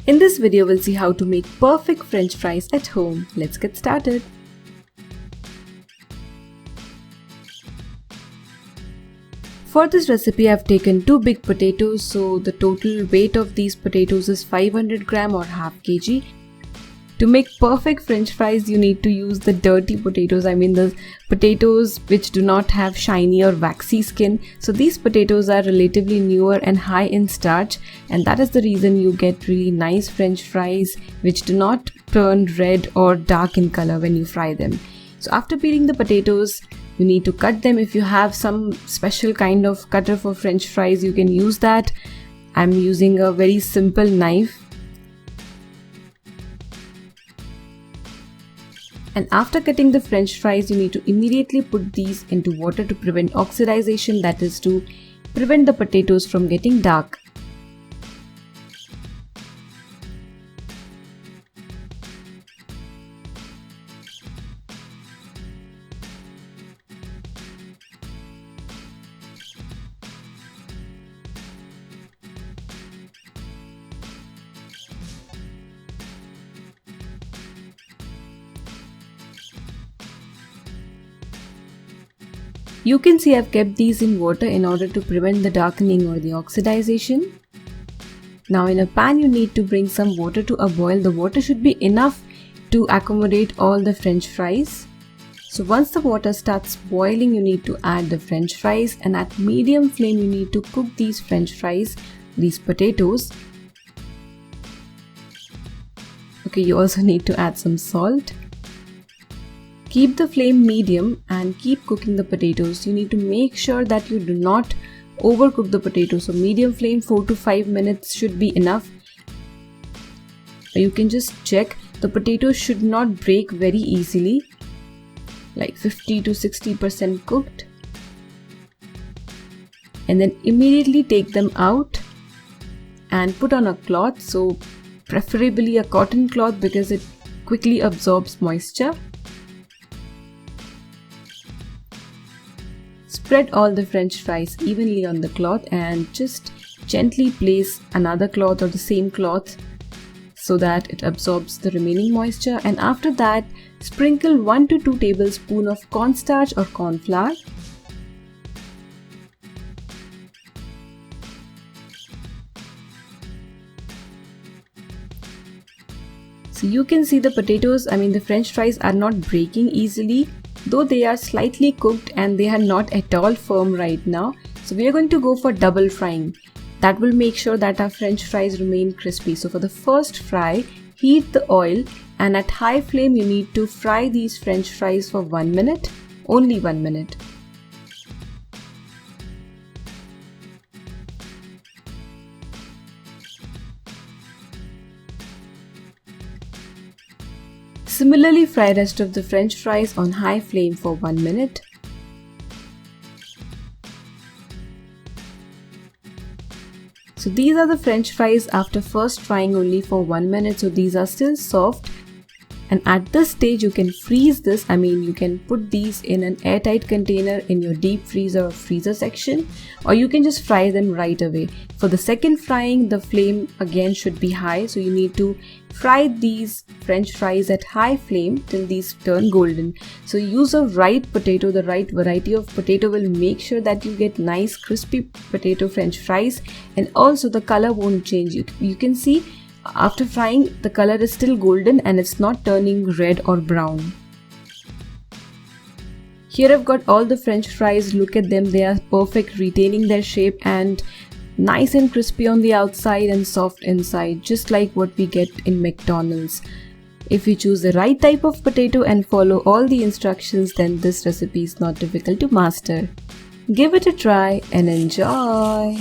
In this video, we'll see how to make perfect French fries at home. Let's get started. For this recipe, I've taken 2 big potatoes, so the total weight of these potatoes is 500 gram or half kg. To make perfect French fries, you need to use the dirty potatoes. I mean the potatoes which do not have shiny or waxy skin. So these potatoes are relatively newer and high in starch, and that is the reason you get really nice French fries which do not turn red or dark in color when you fry them. So after peeling the potatoes, you need to cut them. If you have some special kind of cutter for French fries, you can use that. I'm using a very simple knife. And after cutting the French fries, you need to immediately put these into water to prevent oxidization, that is to prevent the potatoes from getting dark. You can see I've kept these in water in order to prevent the darkening or the oxidization. Now in a pan you need to bring some water to a boil. The water should be enough to accommodate all the French fries. So once the water starts boiling, you need to add the French fries, and at medium flame you need to cook these French fries, these potatoes. Okay, you also need to add some salt. Keep the flame medium and keep cooking the potatoes. You need to make sure that you do not overcook the potatoes. So medium flame, 4 to 5 minutes should be enough. You can just check. The potatoes should not break very easily, like 50 to 60% cooked. And then immediately take them out and put on a cloth. So preferably a cotton cloth because it quickly absorbs moisture. Spread all the French fries evenly on the cloth and just gently place another cloth or the same cloth so that it absorbs the remaining moisture. And after that, sprinkle 1 to 2 tablespoons of cornstarch or corn flour. So you can see the potatoes, the French fries are not breaking easily, though they are slightly cooked and they are not at all firm right now. So we are going to go for double frying. That will make sure that our French fries remain crispy. So for the first fry, heat the oil, and at high flame you need to fry these French fries for 1 minute, only 1 minute. Similarly, fry rest of the French fries on high flame for 1 minute. So these are the French fries after first frying only for 1 minute. So these are still soft. And at this stage you can freeze this. You can put these in an airtight container in your deep freezer or freezer section, or you can just fry them right away. For the second frying, the flame again should be high. So you need to fry these French fries at high flame till these turn golden. So use a right potato. The right variety of potato will make sure that you get nice crispy potato French fries, and also the color won't change. You can see after frying, the color is still golden and it's not turning red or brown. Here I've got all the French fries. Look at them, they are perfect, retaining their shape and nice and crispy on the outside and soft inside, just like what we get in McDonald's. If you choose the right type of potato and follow all the instructions, then this recipe is not difficult to master. Give it a try and enjoy!